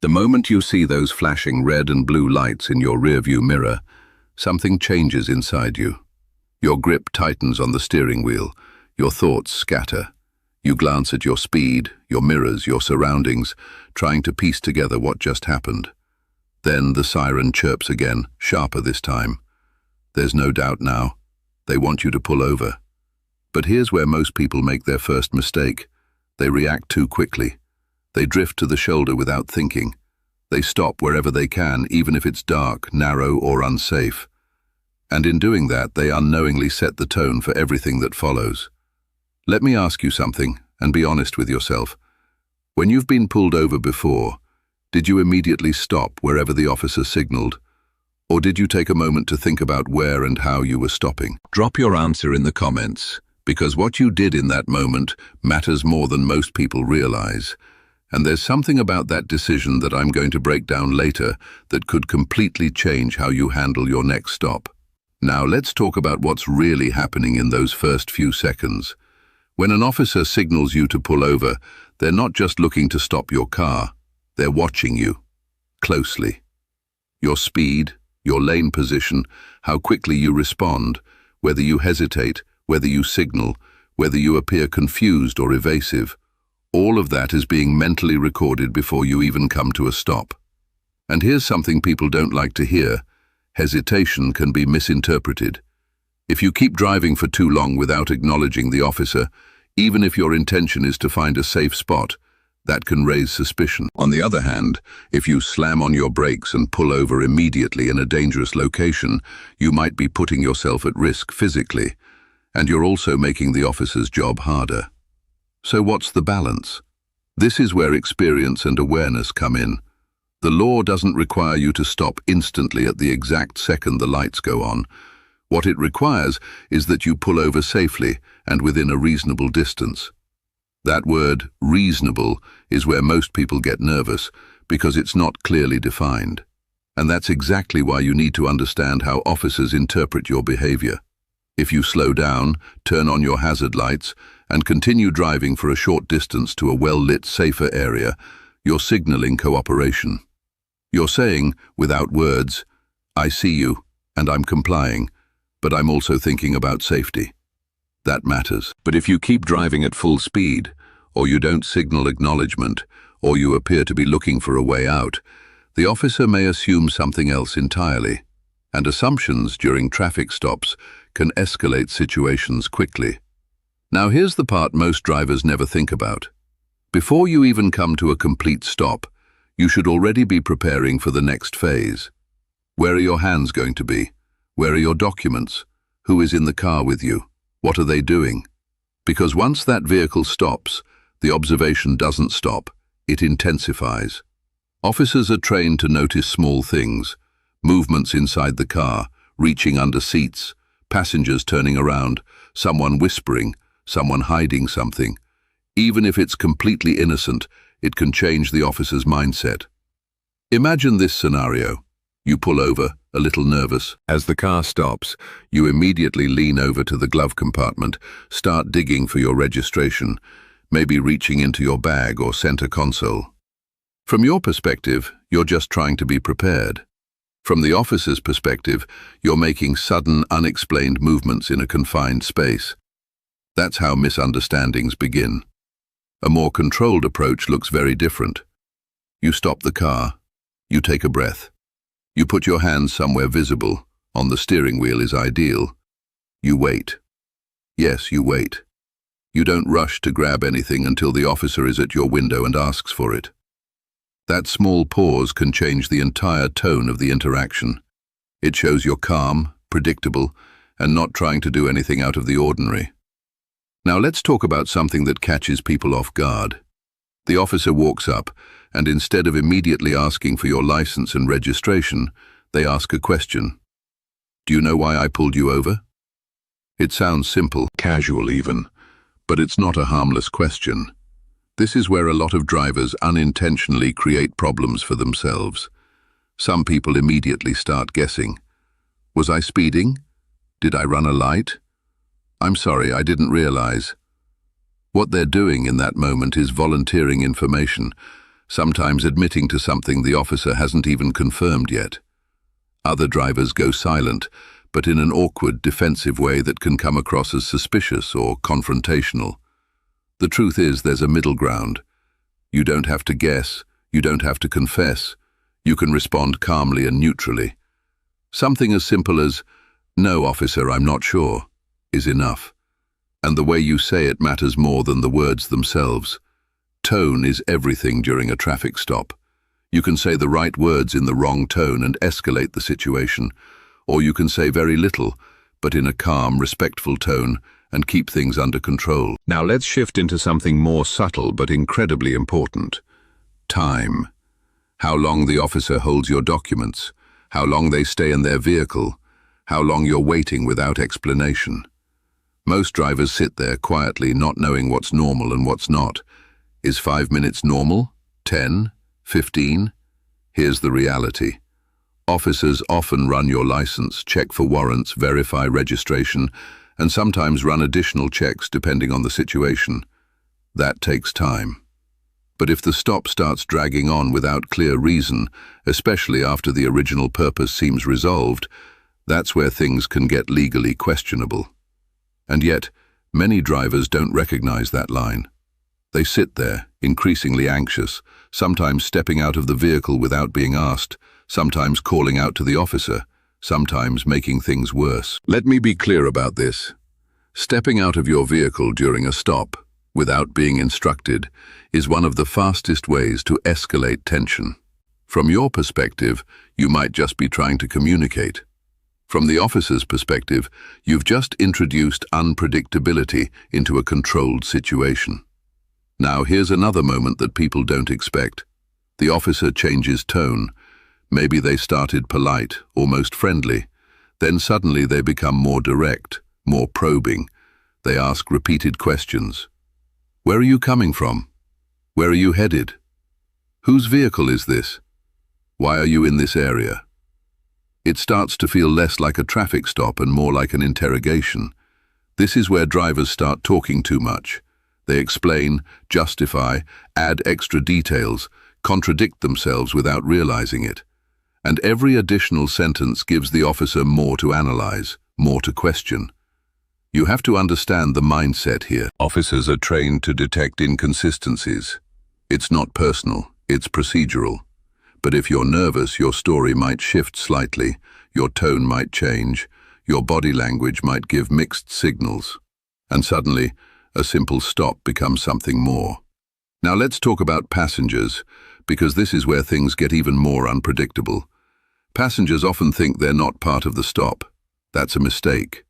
The moment you see those flashing red and blue lights in your rearview mirror, something changes inside you. Your grip tightens on the steering wheel, your thoughts scatter. You glance at your speed, your mirrors, your surroundings, trying to piece together what just happened. Then the siren chirps again, sharper this time. There's no doubt now. They want you to pull over. But here's where most people make their first mistake. They react too quickly. They drift to the shoulder without thinking. They stop wherever they can, even if it's dark, narrow, or unsafe. And in doing that, they unknowingly set the tone for everything that follows. Let me ask you something, and be honest with yourself. When you've been pulled over before, did you immediately stop wherever the officer signaled? Or did you take a moment to think about where and how you were stopping? Drop your answer in the comments, because what you did in that moment matters more than most people realize. And there's something about that decision that I'm going to break down later that could completely change how you handle your next stop. Now let's talk about what's really happening in those first few seconds. When an officer signals you to pull over, they're not just looking to stop your car, they're watching you, closely. Your speed, your lane position, how quickly you respond, whether you hesitate, whether you signal, whether you appear confused or evasive, all of that is being mentally recorded before you even come to a stop. And here's something people don't like to hear. Hesitation can be misinterpreted. If you keep driving for too long without acknowledging the officer, even if your intention is to find a safe spot, that can raise suspicion. On the other hand, if you slam on your brakes and pull over immediately in a dangerous location, you might be putting yourself at risk physically, and you're also making the officer's job harder. So what's the balance? This is where experience and awareness come in. The law doesn't require you to stop instantly at the exact second the lights go on. What it requires is that you pull over safely and within a reasonable distance. That word, reasonable, is where most people get nervous because it's not clearly defined. And that's exactly why you need to understand how officers interpret your behavior. If you slow down, turn on your hazard lights, and continue driving for a short distance to a well-lit, safer area, you're signaling cooperation. You're saying, without words, I see you, and I'm complying, but I'm also thinking about safety. That matters. But if you keep driving at full speed, or you don't signal acknowledgement, or you appear to be looking for a way out, the officer may assume something else entirely. And assumptions during traffic stops can escalate situations quickly. Now here's the part most drivers never think about. Before you even come to a complete stop, you should already be preparing for the next phase. Where are your hands going to be? Where are your documents? Who is in the car with you? What are they doing? Because once that vehicle stops, the observation doesn't stop, it intensifies. Officers are trained to notice small things, movements inside the car, reaching under seats, passengers turning around, someone whispering, someone hiding something. Even if it's completely innocent, it can change the officer's mindset. Imagine this scenario. You pull over, a little nervous. As the car stops, you immediately lean over to the glove compartment, start digging for your registration, maybe reaching into your bag or center console. From your perspective, you're just trying to be prepared. From the officer's perspective, you're making sudden, unexplained movements in a confined space. That's how misunderstandings begin. A more controlled approach looks very different. You stop the car. You take a breath. You put your hands somewhere visible. On the steering wheel is ideal. You wait. Yes, you wait. You don't rush to grab anything until the officer is at your window and asks for it. That small pause can change the entire tone of the interaction. It shows you're calm, predictable, and not trying to do anything out of the ordinary. Now let's talk about something that catches people off guard. The officer walks up, and instead of immediately asking for your license and registration, they ask a question. Do you know why I pulled you over? It sounds simple, casual even, but it's not a harmless question. This is where a lot of drivers unintentionally create problems for themselves. Some people immediately start guessing. Was I speeding? Did I run a light? I'm sorry, I didn't realize. What they're doing in that moment is volunteering information, sometimes admitting to something the officer hasn't even confirmed yet. Other drivers go silent, but in an awkward, defensive way that can come across as suspicious or confrontational. The truth is there's a middle ground. You don't have to guess, you don't have to confess. You can respond calmly and neutrally. Something as simple as, "No, officer, I'm not sure," is enough. And the way you say it matters more than the words themselves. Tone is everything during a traffic stop. You can say the right words in the wrong tone and escalate the situation, or you can say very little, but in a calm, respectful tone, and keep things under control. Now let's shift into something more subtle but incredibly important. Time. How long the officer holds your documents, how long they stay in their vehicle, how long you're waiting without explanation. Most drivers sit there quietly, not knowing what's normal and what's not. Is 5 minutes normal? 10? 15? Here's the reality. Officers often run your license, check for warrants, verify registration, and sometimes run additional checks depending on the situation. That takes time. But if the stop starts dragging on without clear reason, especially after the original purpose seems resolved, that's where things can get legally questionable. And yet, many drivers don't recognize that line. They sit there, increasingly anxious, sometimes stepping out of the vehicle without being asked, sometimes calling out to the officer, sometimes making things worse. Let me be clear about this. Stepping out of your vehicle during a stop, without being instructed, is one of the fastest ways to escalate tension. From your perspective, you might just be trying to communicate. From the officer's perspective, you've just introduced unpredictability into a controlled situation. Now here's another moment that people don't expect. The officer changes tone. Maybe they started polite, almost friendly. Then suddenly they become more direct, more probing. They ask repeated questions. Where are you coming from? Where are you headed? Whose vehicle is this? Why are you in this area? It starts to feel less like a traffic stop and more like an interrogation. This is where drivers start talking too much. They explain, justify, add extra details, contradict themselves without realizing it. And every additional sentence gives the officer more to analyze, more to question. You have to understand the mindset here. Officers are trained to detect inconsistencies. It's not personal, it's procedural. But if you're nervous, your story might shift slightly, your tone might change, your body language might give mixed signals. And suddenly, a simple stop becomes something more. Now let's talk about passengers, because this is where things get even more unpredictable. Passengers often think they're not part of the stop. That's a mistake.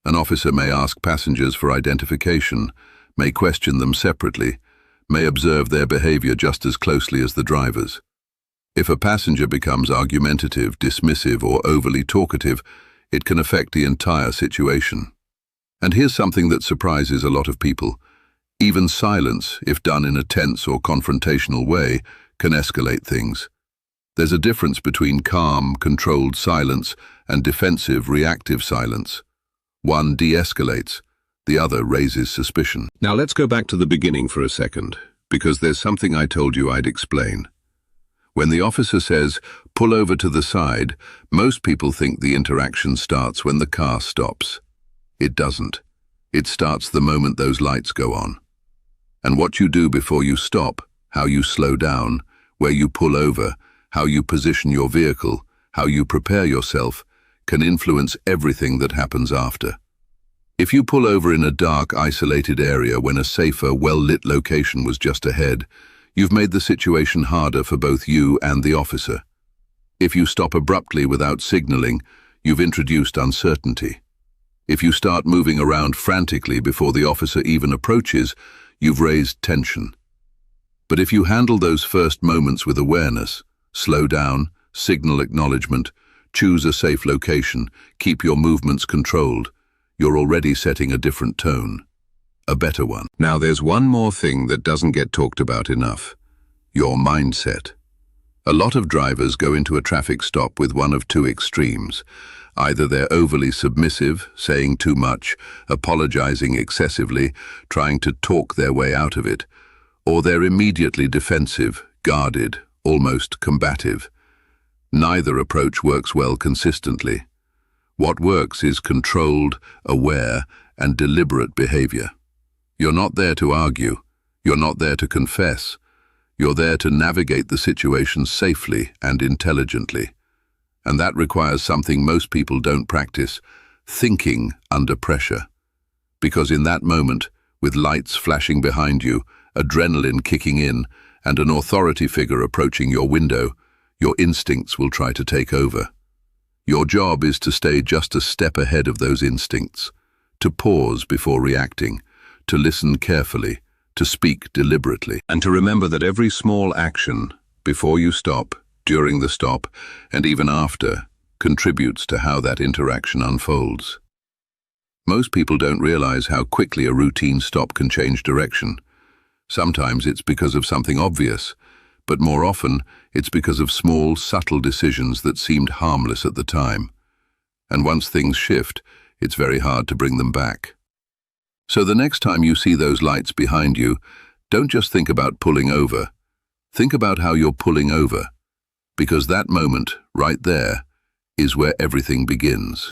An officer may ask passengers for identification, may question them separately, may observe their behavior just as closely as the drivers. If a passenger becomes argumentative, dismissive, or overly talkative, it can affect the entire situation. And here's something that surprises a lot of people. Even silence, if done in a tense or confrontational way, can escalate things. There's a difference between calm, controlled silence and defensive, reactive silence. One de-escalates, the other raises suspicion. Now let's go back to the beginning for a second, because there's something I told you I'd explain. When the officer says, "Pull over to the side," most people think the interaction starts when the car stops. It doesn't. It starts the moment those lights go on. And what you do before you stop, how you slow down, where you pull over, how you position your vehicle, how you prepare yourself, can influence everything that happens after. If you pull over in a dark, isolated area when a safer, well-lit location was just ahead, you've made the situation harder for both you and the officer. If you stop abruptly without signaling, you've introduced uncertainty. If you start moving around frantically before the officer even approaches, you've raised tension. But if you handle those first moments with awareness, slow down, signal acknowledgement, choose a safe location, keep your movements controlled, you're already setting a different tone. A better one. Now there's one more thing that doesn't get talked about enough. Your mindset. A lot of drivers go into a traffic stop with one of two extremes. Either they're overly submissive, saying too much, apologizing excessively, trying to talk their way out of it, or they're immediately defensive, guarded, almost combative. Neither approach works well consistently. What works is controlled, aware, and deliberate behavior. You're not there to argue. You're not there to confess. You're there to navigate the situation safely and intelligently. And that requires something most people don't practice: thinking under pressure. Because in that moment, with lights flashing behind you, adrenaline kicking in, and an authority figure approaching your window, your instincts will try to take over. Your job is to stay just a step ahead of those instincts, to pause before reacting, to listen carefully, to speak deliberately, and to remember that every small action, before you stop, during the stop, and even after, contributes to how that interaction unfolds. Most people don't realize how quickly a routine stop can change direction. Sometimes it's because of something obvious, but more often it's because of small, subtle decisions that seemed harmless at the time. And once things shift, it's very hard to bring them back. So the next time you see those lights behind you, don't just think about pulling over. Think about how you're pulling over, because that moment, right there, is where everything begins.